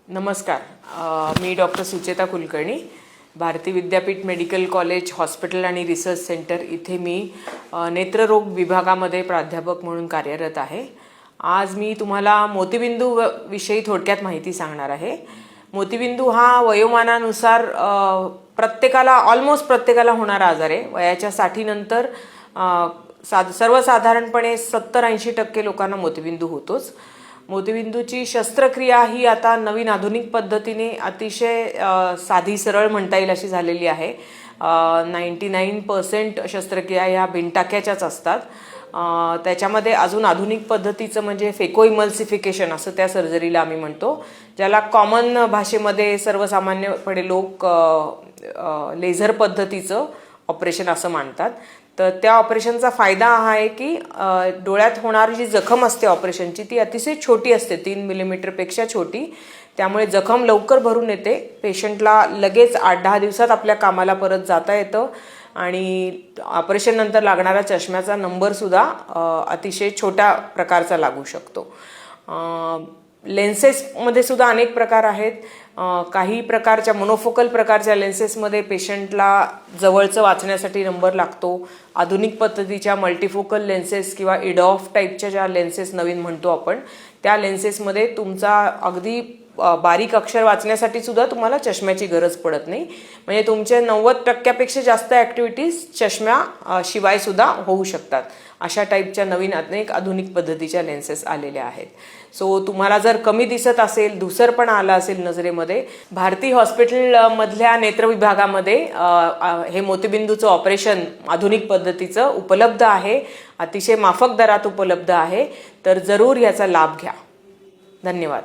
नमस्कार. मी doctor Sucheta Kulkarni, Bharati Vidyapeeth medical college hospital आणि research centre इथे मी नेत्ररोग विभागामध्ये प्राध्यापक म्हणून कार्यरत आहे. आज मी तुम्हाला मोतीबिंदू विषयी थोडक्यात माहिती सांगणार आहे. मोतीबिंदू हा वयोमानानुसार ऑलमोस्ट प्रत्येकाला होणारा आजार आहे. वयाच्या 60 नंतर सर्वसाधारणपणे 70-80% लोकांना मोतीबिंदू होतोच. मोतीबिंदूची शस्त्रक्रिया ही आता नवीन आधुनिक पद्धतीने अतिशय साधी सरळ म्हणता येईल अशी झालेली आहे. 99% शस्त्रक्रिया ह्या बिनटाक्याच्याच असतात. त्याच्यामध्ये अजून आधुनिक पद्धतीचं म्हणजे फेको इमल्सिफिकेशन असं त्या सर्जरीला आम्ही म्हणतो, ज्याला कॉमन भाषेमध्ये सर्वसामान्यपणे लोक लेझर पद्धतीचं ऑपरेशन असं मानतात. तर त्या ऑपरेशनचा फायदा हा आहे की डोळ्यात होणारी जी जखम असते ऑपरेशनची ती अतिशय छोटी असते, 3 मिलीमीटरपेक्षा छोटी. त्यामुळे जखम लवकर भरून येते. पेशंटला लगेच 8-10 दिवसात आपल्या कामाला परत जाता येतं आणि ऑपरेशन नंतर लागणारा चष्म्याचा नंबरसुद्धा अतिशय छोट्या प्रकारचा लागू शकतो. लेन्सेसमध्ये सुद्धा अनेक प्रकार आहेत. काही प्रकारच्या मोनोफोकल प्रकारच्या लेन्सेसमध्ये पेशंटला जवळचं वाचण्यासाठी नंबर लागतो. आधुनिक पद्धतीच्या मल्टीफोकल लेन्सेस किंवा इडॉफ टाईपच्या ज्या लेन्सेस नवीन म्हणतो आपण, त्या लेन्सेसमध्ये तुमचा अगदी बारीक अक्षर वाचण्यासाठी सुद्धा तुम्हाला चष्म्याची गरज पडत नाही. म्हणजे तुमचे 90% जास्त ॲक्टिव्हिटीज चष्म्या शिवाय सुद्धा होऊ शकतात. अशा टाईपच्या नवीन अनेक आधुनिक पद्धतीच्या लेन्सेस आलेल्या आहेत. सो तुम्हाला जर कमी दिसत असेल, धुसरपणा आला असेल नजरेमध्ये, भारती हॉस्पिटलमधल्या नेत्र विभागामध्ये हे मोतीबिंदूचं ऑपरेशन आधुनिक पद्धतीचं उपलब्ध आहे. अतिशय माफक दरात उपलब्ध आहे. तर जरूर याचा लाभ घ्या. धन्यवाद.